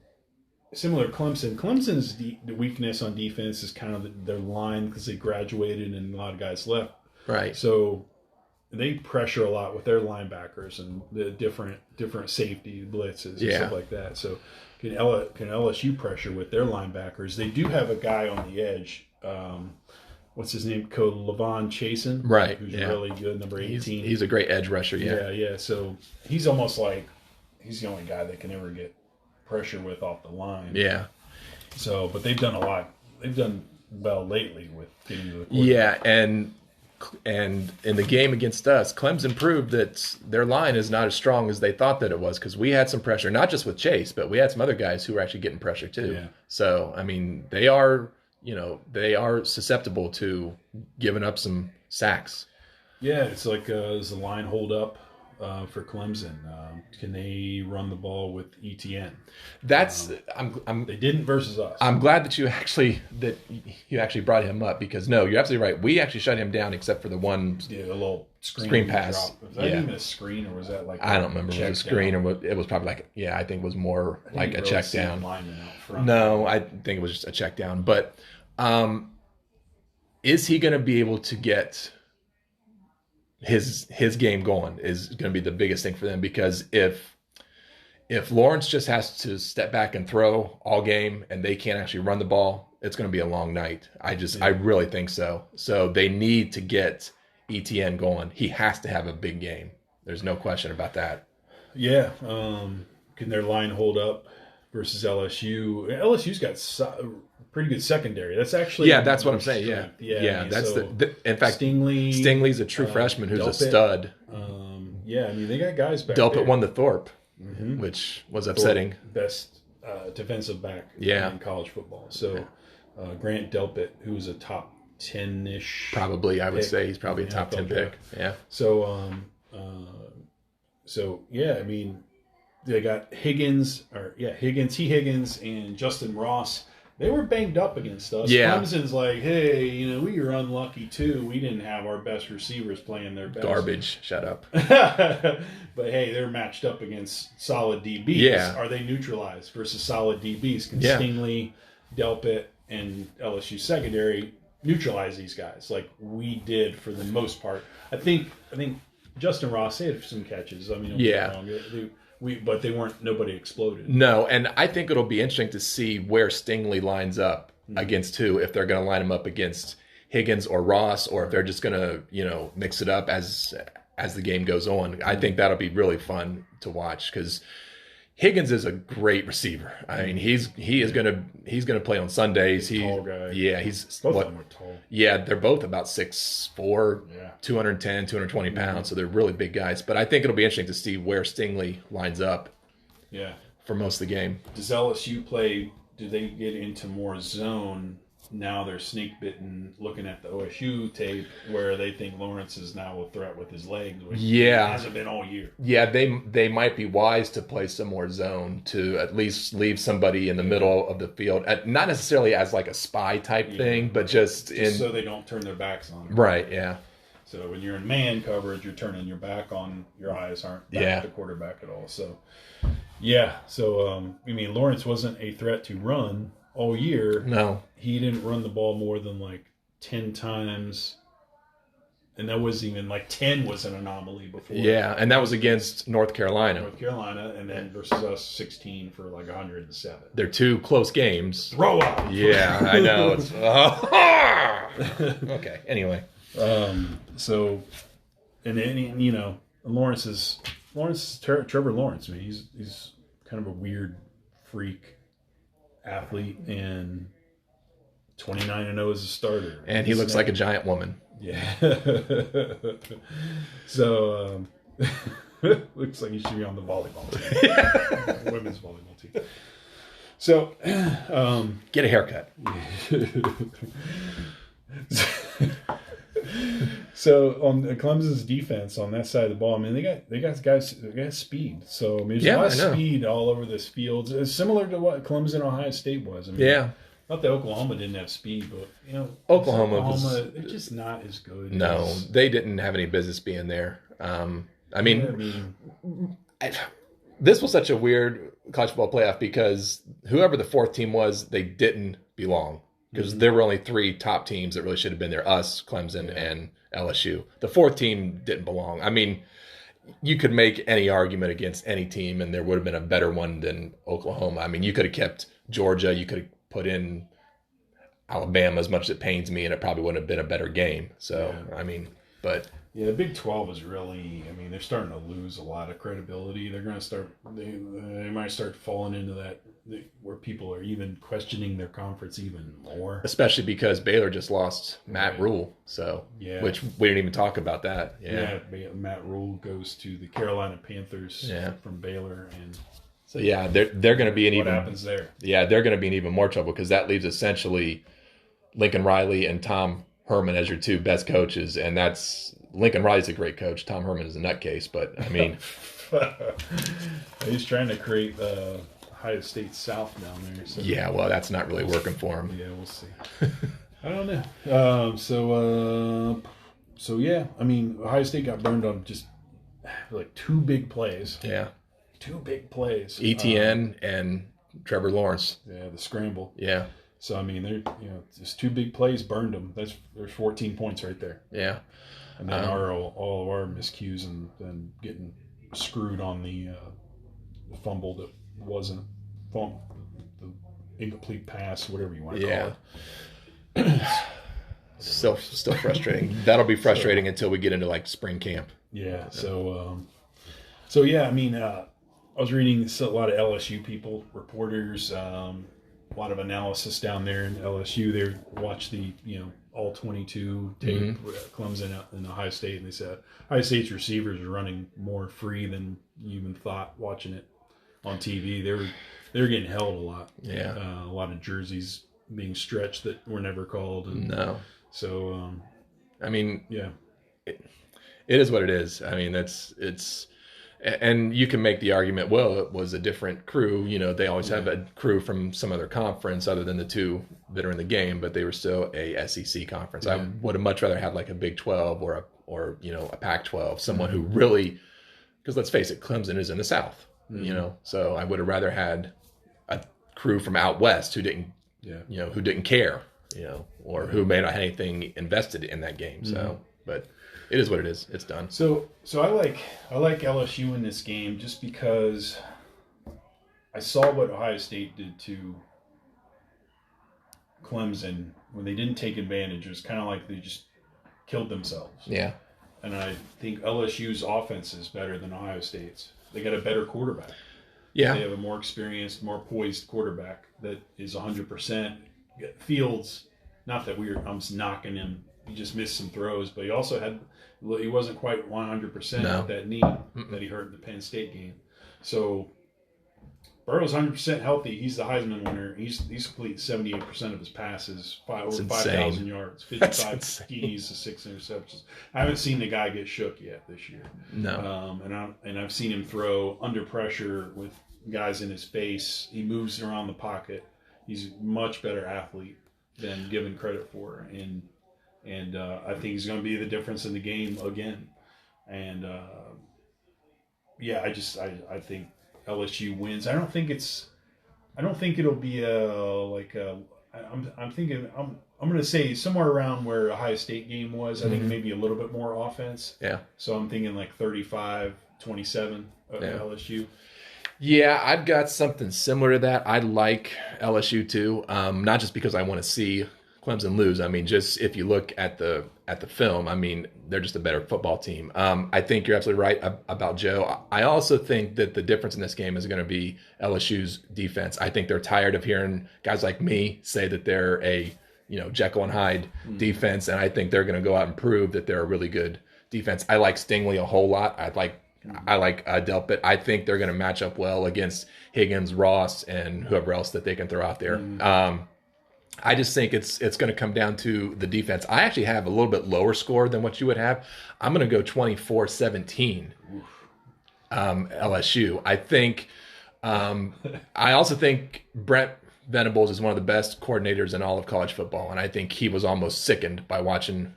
similar to Clemson. Clemson's the weakness on defense is kind of their line because they graduated and a lot of guys left. Right. So they pressure a lot with their linebackers and the different safety blitzes and stuff like that. So can LSU pressure with their linebackers? They do have a guy on the edge. What's his name? Levon Chasen. Right. Who's really good, number 18. He's a great edge rusher, Yeah. So he's almost like he's the only guy that can ever get pressure with off the line. Yeah. So, but they've done a lot. They've done well lately with getting to the quarterback. Yeah, and in the game against us, Clemson proved that their line is not as strong as they thought that it was because we had some pressure, not just with Chase, but we had some other guys who were actually getting pressure too. Yeah. So, I mean, they are susceptible to giving up some sacks. Yeah, it's like does the line hold up for Clemson? Can they run the ball with ETN? That's they didn't versus us. I'm glad that you actually brought him up because no, you're absolutely right. We actually shut him down except for the one a little screen pass. Drop. Was that even a screen or was that like I don't remember if it was a screen or what, it was probably like I think it was more like a check down. No, I think it was just a check down. But is he going to be able to get his game going is going to be the biggest thing for them because if Lawrence just has to step back and throw all game and they can't actually run the ball, it's going to be a long night. I really think so. So they need to get ETN going. He has to have a big game. There's no question about that. Yeah. Can their line hold up versus LSU? LSU's got pretty good secondary. That's actually that's what I'm saying. Yeah. That's in fact, Stingley's a true freshman who's a stud. I mean they got guys back Delpit there. won the Thorpe, which was upsetting. Best defensive back in college football. So Grant Delpit, who's a top 10-ish, probably I would say he's probably a top 10 pick. Yeah. So I mean they got Higgins, and Justin Ross. They were banged up against us. Yeah. Clemson's like, hey, we were unlucky too. We didn't have our best receivers playing their best. Garbage. Shut up. But hey, they're matched up against solid DBs. Yeah. Are they neutralized versus solid DBs? Can Stingley, Delpit, and LSU secondary neutralize these guys like we did for the most part? I think Justin Ross had some catches. I mean, don't get me wrong. But they weren't. Nobody exploded. No, and I think it'll be interesting to see where Stingley lines up against who. If they're going to line him up against Higgins or Ross, or if they're just going to mix it up as the game goes on. I think that'll be really fun to watch because Higgins is a great receiver. I mean, he is going to play on Sundays. He's a tall guy. Yeah, he's both of them are tall. Yeah, they're both about 6'4", 210, 220 pounds, so they're really big guys. But I think it'll be interesting to see where Stingley lines up. Yeah, for most of the game. Does LSU play? Do they get into more zone? Now they're snake bitten, looking at the OSU tape where they think Lawrence is now a threat with his legs, which hasn't been all year. Yeah, they might be wise to play some more zone to at least leave somebody in the middle of the field, not necessarily as like a spy type thing, but just so they don't turn their backs on them. Right. Yeah. So when you're in man coverage, you're turning your back on. Your eyes aren't back at the quarterback at all. So I mean, Lawrence wasn't a threat to run all year. No. He didn't run the ball more than like 10 times. And that wasn't even like 10 was an anomaly before. Yeah, and that was against North Carolina. And then versus us 16 for like 107. They're two close games. Throw up. Yeah, I know. It's okay. Anyway. So and then Lawrence Trevor Lawrence. I mean, he's kind of a weird freak athlete, and 29-0 as a starter, and he looks like a giant woman. Yeah. So looks like he should be on the volleyball team, women's volleyball team. So get a haircut. So on Clemson's defense on that side of the ball, I mean, they got speed. So I mean, there's a lot of speed all over this field. It's similar to what Clemson Ohio State was. I mean, Not that Oklahoma didn't have speed, but Oklahoma they're just not as good. No, they didn't have any business being there. This was such a weird college football playoff because whoever the fourth team was, they didn't belong because there were only three top teams that really should have been there: us, Clemson, and LSU. The fourth team didn't belong. I mean, you could make any argument against any team, and there would have been a better one than Oklahoma. I mean, you could have kept Georgia, you could have put in Alabama, as much as it pains me, and it probably wouldn't have been a better game. So, the Big 12 is really, they're starting to lose a lot of credibility. They're going to start, they might start falling into that where people are even questioning their conference even more. Especially because Baylor just lost Matt Rule, which we didn't even talk about that. Matt Rule goes to the Carolina Panthers from Baylor, and so they're going to be in what happens there? Yeah, they're going to be in even more trouble because that leaves essentially Lincoln Riley and Tom Herman as your two best coaches, and that's Lincoln Riley's a great coach. Tom Herman is a nutcase, but I mean, he's trying to create Ohio State South down there. So. Yeah, well, that's not really working for him. Yeah, we'll see. I don't know. Ohio State got burned on just like two big plays. Yeah, two big plays. ETN and Trevor Lawrence. Yeah, the scramble. Yeah. So just two big plays burned them. There's 14 points right there. Yeah. And then all of our miscues and getting screwed on the fumble that wasn't the incomplete pass, whatever you want to call it. Still frustrating. That'll be frustrating until we get into like spring camp. Yeah. I was reading a lot of LSU people, reporters, a lot of analysis down there in LSU. They watched the all 22 tape, Clemson and Ohio State, and they said Ohio State's receivers are running more free than you even thought watching it on TV. They were getting held a lot. Yeah, a lot of jerseys being stretched that were never called. No, so it is what it is. I mean, it's. And you can make the argument, well, it was a different crew. They always have a crew from some other conference other than the two that are in the game, but they were still a SEC conference. Yeah. I would have much rather had like a Big 12 or a Pac-12, someone who really, because let's face it, Clemson is in the South, so I would have rather had a crew from out West who didn't, who didn't care, or who may not have anything invested in that game. So, but it is what it is. It's done. So I like LSU in this game just because I saw what Ohio State did to Clemson when they didn't take advantage. It was kind of like they just killed themselves. Yeah. And I think LSU's offense is better than Ohio State's. They got a better quarterback. Yeah. They have a more experienced, more poised quarterback that is 100%. Fields, not that I'm knocking him. He just missed some throws, but he wasn't quite 100% with that knee that he hurt in the Penn State game. So Burrow's 100% healthy. He's the Heisman winner. He's completed 78% of his passes, over 5,000 yards, 55 TDs, 6 interceptions. I haven't seen the guy get shook yet this year. No. And I've seen him throw under pressure with guys in his face. He moves around the pocket. He's a much better athlete than given credit for, and I think he's going to be the difference in the game again. And I think LSU wins. I don't think it'll be I'm going to say somewhere around where Ohio State game was. I think maybe a little bit more offense. Yeah. So I'm thinking like 35-27 LSU. Yeah, I've got something similar to that. I like LSU too, not just because I want to see Clemson lose. I mean, just if you look at the film, I mean, they're just a better football team. I think you're absolutely right about Joe. I also think that the difference in this game is going to be LSU's defense. I think they're tired of hearing guys like me say that they're a Jekyll and Hyde defense, and I think they're going to go out and prove that they're a really good defense. I like Stingley a whole lot. I like Delpit. I think they're going to match up well against Higgins, Ross, and whoever else that they can throw out there. I just think it's going to come down to the defense. I actually have a little bit lower score than what you would have. I'm going to go 24-17 LSU. I think I also think Brent Venables is one of the best coordinators in all of college football, and I think he was almost sickened by watching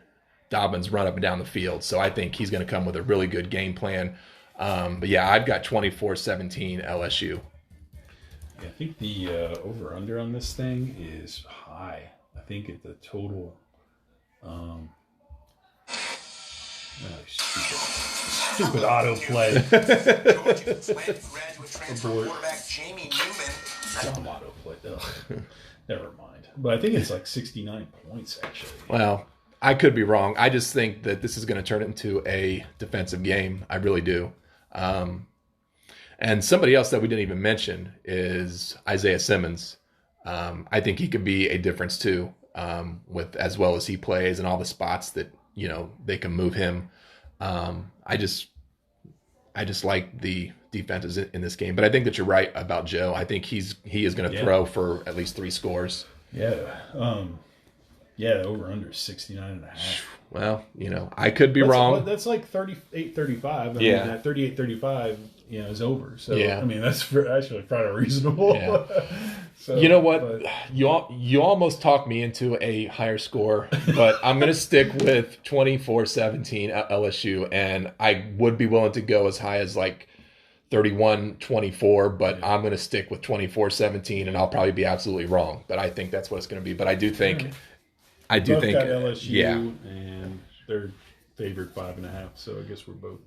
Dobbins run up and down the field. So I think he's going to come with a really good game plan. But yeah, I've got 24-17 LSU. Yeah, I think the over-under on this thing is high. I think at the total... stupid autoplay. Georgia fled graduate transfer quarterback Jamie Newman. Dumb autoplay. Ugh. Never mind. But I think it's like 69 points, actually. Well, I could be wrong. I just think that this is going to turn into a defensive game. I really do. And somebody else that we didn't even mention is Isaiah Simmons. I think he could be a difference too, with as well as he plays and all the spots that they can move him. I just like the defenses in this game, but I think that you're right about Joe. I think he is going to throw for at least 3 scores. Yeah. The over under 69.5. Well, I could be wrong. That's like 38-35. I mean, that 38-35, is over. So yeah. I mean, that's actually probably reasonable. Yeah. So, you know what? You almost talked me into a higher score, but I'm going to stick with 24-17 LSU, and I would be willing to go as high as like 31-24, but I'm going to stick with 24-17, and I'll probably be absolutely wrong. But I think that's what it's going to be. But I do think, got LSU, and they're favored 5.5. So I guess we're both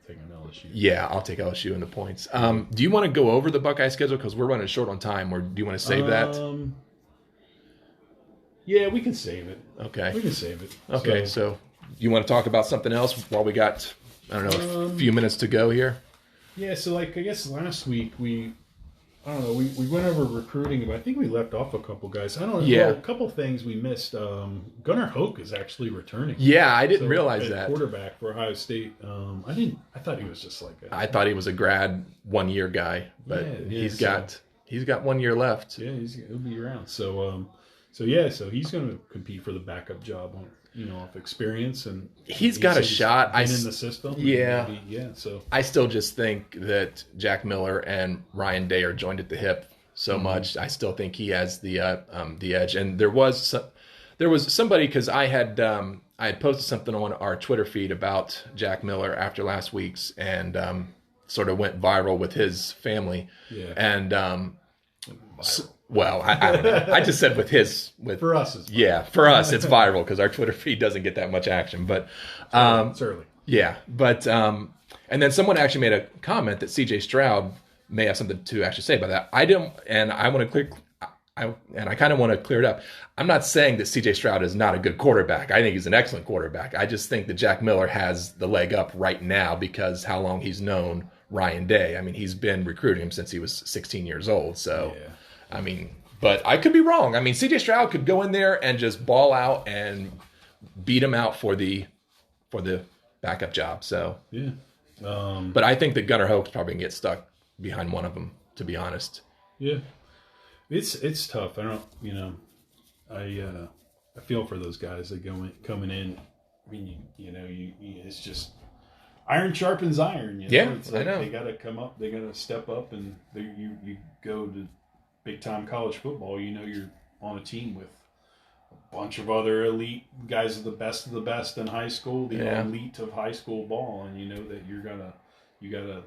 taking LSU. Yeah, I'll take LSU in the points. Do you want to go over the Buckeye schedule because we're running short on time, or do you want to save that? Yeah, we can save it. Okay, we can save it. Okay, so you want to talk about something else while we got a few minutes to go here? Yeah, so I guess last week we went over recruiting, but I think we left off a couple guys. I don't know. Yeah. A couple things we missed. Gunnar Hoke is actually returning. Yeah, I didn't realize that. Quarterback for Ohio State. I thought he was just like I thought he was a grad 1-year guy, but he's got 1 year left. Yeah, he'll be around. So he's going to compete for the backup job on off experience, and he's got a shot. In the system. Yeah, So I still just think that Jack Miller and Ryan Day are joined at the hip so much. I still think he has the edge. And there was somebody, because I had posted something on our Twitter feed about Jack Miller after last week's, and sort of went viral with his family. Yeah. And well, I don't know. I just said for us, it's for us it's viral because our Twitter feed doesn't get that much action. But it's early. Yeah, but and then someone actually made a comment that C.J. Stroud may have something to actually say about that. I don't, and I want to clear. I kind of want to clear it up. I'm not saying that C.J. Stroud is not a good quarterback. I think he's an excellent quarterback. I just think that Jack Miller has the leg up right now because how long he's known Ryan Day. I mean, he's been recruiting him since he was 16 years old. So. Yeah. I mean, but I could be wrong. I mean, C.J. Stroud could go in there and just ball out and beat him out for the backup job. So yeah, but I think that Gunnar Hoke's probably gonna get stuck behind one of them. To be honest, yeah, it's tough. I don't, I feel for those guys that coming in. I mean, it's just iron sharpens iron. Yeah, it's like I know. They got to come up. They got to step up, and you go to big time college football, you're on a team with a bunch of other elite guys of the best in high school, the elite of high school ball, and that you gotta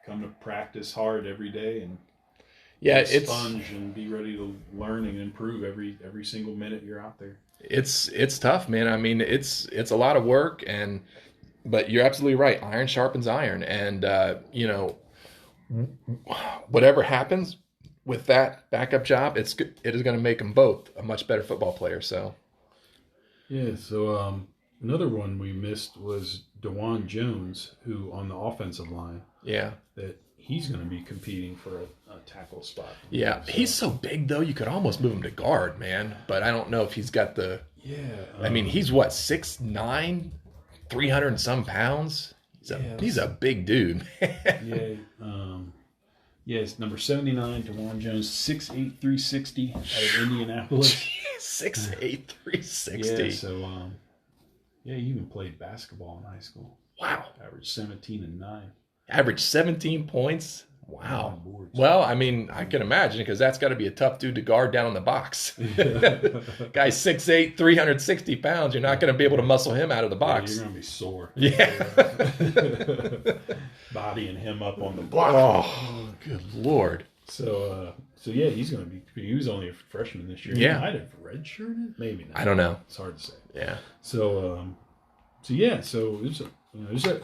come to practice hard every day and it's sponge and be ready to learn and improve every single minute you're out there. It's tough, man. I mean, it's a lot of work, but you're absolutely right. Iron sharpens iron, and whatever happens with that backup job, it is going to make them both a much better football player. So, yeah. So another one we missed was DeJuan Jones, who on the offensive line. Yeah, that he's going to be competing for a tackle spot. Yeah, so. He's so big though, you could almost move him to guard, man. But I don't know if he's got the. Yeah. I mean, he's what 6'9", 300 and some pounds. He's a big dude. Yeah. Yes, number 79, DeJuan Jones, 6'8", 360 out of Indianapolis. 6'8", 360. Yeah, so, he even played basketball in high school. Wow. Averaged 17 and 9. Averaged 17 points? Wow. Boards. Well, I mean, I can imagine because that's got to be a tough dude to guard down in the box. Guy's 6'8", 360 pounds. You're not going to be able to muscle him out of the box. You're going to be sore. Yeah. Bodying him up on the block. Oh, good Lord. So yeah, he's going to be. He was only a freshman this year. Yeah. He might have redshirted. Maybe not. I don't know. It's hard to say. Yeah. So yeah. So there's a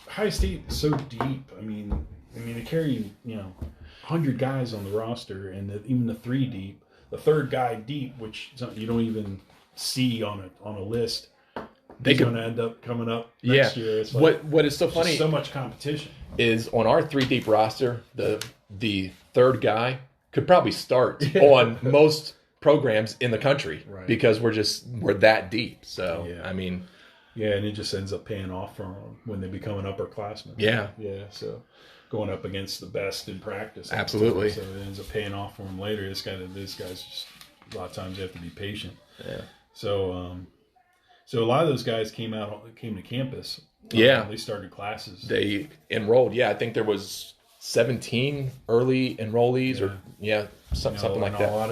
High State is so deep. I mean, they carry 100 guys on the roster, and even the 3 deep, the third guy deep, which you don't even see on a list. He's going to end up coming up next year. It's like, what is so funny? So much competition Is on our 3 deep roster, the third guy could probably start on most programs in the country because we're that deep. So I mean, yeah, and it just ends up paying off for them when they become an upperclassman. Yeah. So going up against the best in practice. Absolutely. So it ends up paying off for them later. This guy's just a lot of times you have to be patient. Yeah. So a lot of those guys came to campus. Yeah. They started classes. They enrolled. Yeah, I think there was 17 early enrollees or something like that. A lot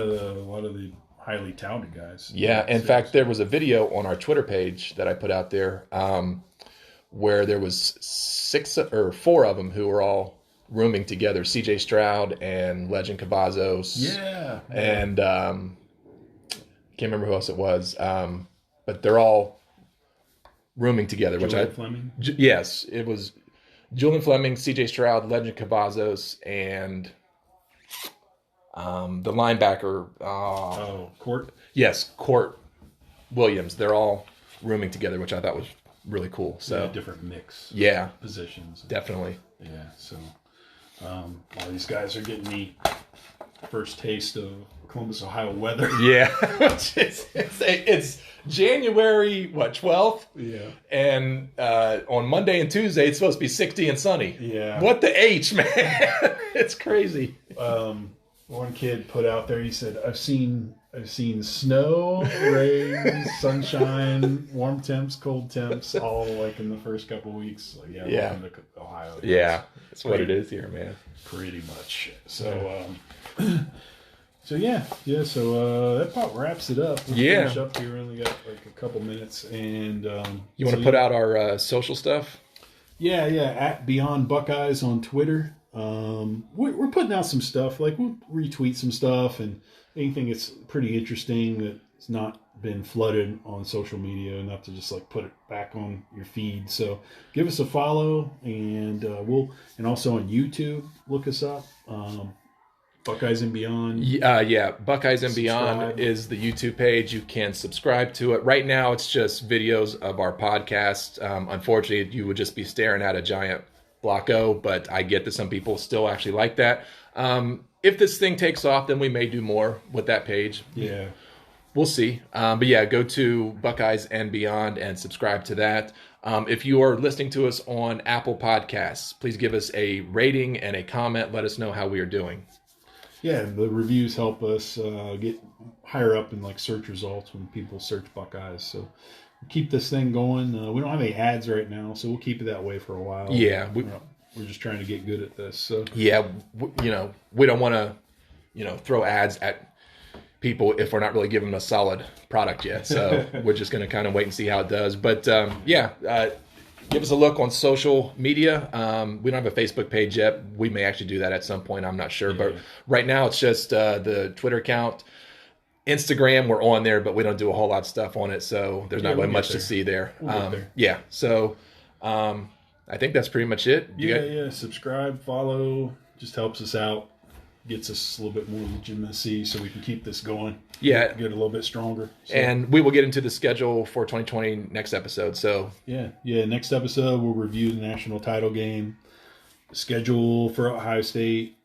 of the highly touted guys. Yeah, in fact, there was a video on our Twitter page that I put out there where there was 4 of them who were all rooming together. C.J. Stroud and Legend Cavazos. Yeah. And can't remember who else it was, but they're all rooming together. Julian Fleming? Yes, it was Julian Fleming, C.J. Stroud, Legend Cavazos, and the linebacker. Court? Yes, Court Williams. They're all rooming together, which I thought was really cool. So different mix. Yeah, positions. Definitely. Yeah. So all these guys are getting the first taste of Columbus, Ohio weather. Yeah, it's January 12th. Yeah. And on Monday and Tuesday it's supposed to be 60 and sunny. Yeah. What the H, man? It's crazy. One kid put out there. He said, "I've seen snow, rain, sunshine, warm temps, cold temps, all like in the first couple of weeks." Like, welcome to Ohio. Yeah, that's what it is here, man. Pretty much. So, so that about wraps it up. We'll finish up here. We only got like a couple minutes, and you want to put out our social stuff? Yeah, at Beyond Buckeyes on Twitter. We're putting out some stuff. Like we'll retweet some stuff and anything that's pretty interesting that's not been flooded on social media, enough to just like put it back on your feed. So give us a follow, and and also on YouTube, look us up. Buckeyes and Beyond. Buckeyes and Beyond is the YouTube page. You can subscribe to it. Right now, it's just videos of our podcast. Unfortunately, you would just be staring at a giant block O, but I get that some people still actually like that. If this thing takes off, then we may do more with that page. Yeah. We'll see. But yeah, go to Buckeyes and Beyond and subscribe to that. If you are listening to us on Apple Podcasts, please give us a rating and a comment. Let us know how we are doing. Yeah, the reviews help us get higher up in like search results when people search Buckeyes. So keep this thing going. We don't have any ads right now, so we'll keep it that way for a while. Yeah, we're just trying to get good at this. So yeah, we don't want to throw ads at people if we're not really giving them a solid product yet. So we're just going to kind of wait and see how it does. But give us a look on social media. We don't have a Facebook page yet. We may actually do that at some point. I'm not sure. But right now it's just the Twitter account. Instagram, we're on there, but we don't do a whole lot of stuff on it. So there's not really much to see there. So I think that's pretty much it. Subscribe, follow. Just helps us out. Gets us a little bit more legitimacy so we can keep this going. Yeah. Get a little bit stronger. So. And we will get into the schedule for 2020 next episode. So next episode we'll review the national title game, schedule for Ohio State,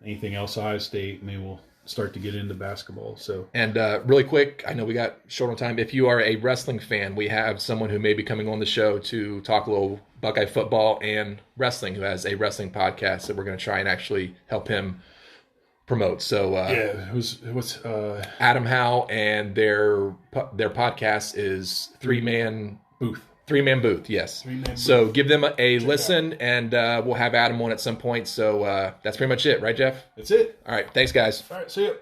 anything else Ohio State. Maybe we'll start to get into basketball. So and really quick, I know we got short on time. If you are a wrestling fan, we have someone who may be coming on the show to talk a little Buckeye football and wrestling, who has a wrestling podcast that we're going to try and actually help him promote. So what's Adam Howe, and their podcast is 3-Man Booth. 3-man booth, yes. 3-man booth. So give them a listen, and we'll have Adam on at some point. So that's pretty much it, right, Jeff? That's it. All right. Thanks, guys. All right, see ya.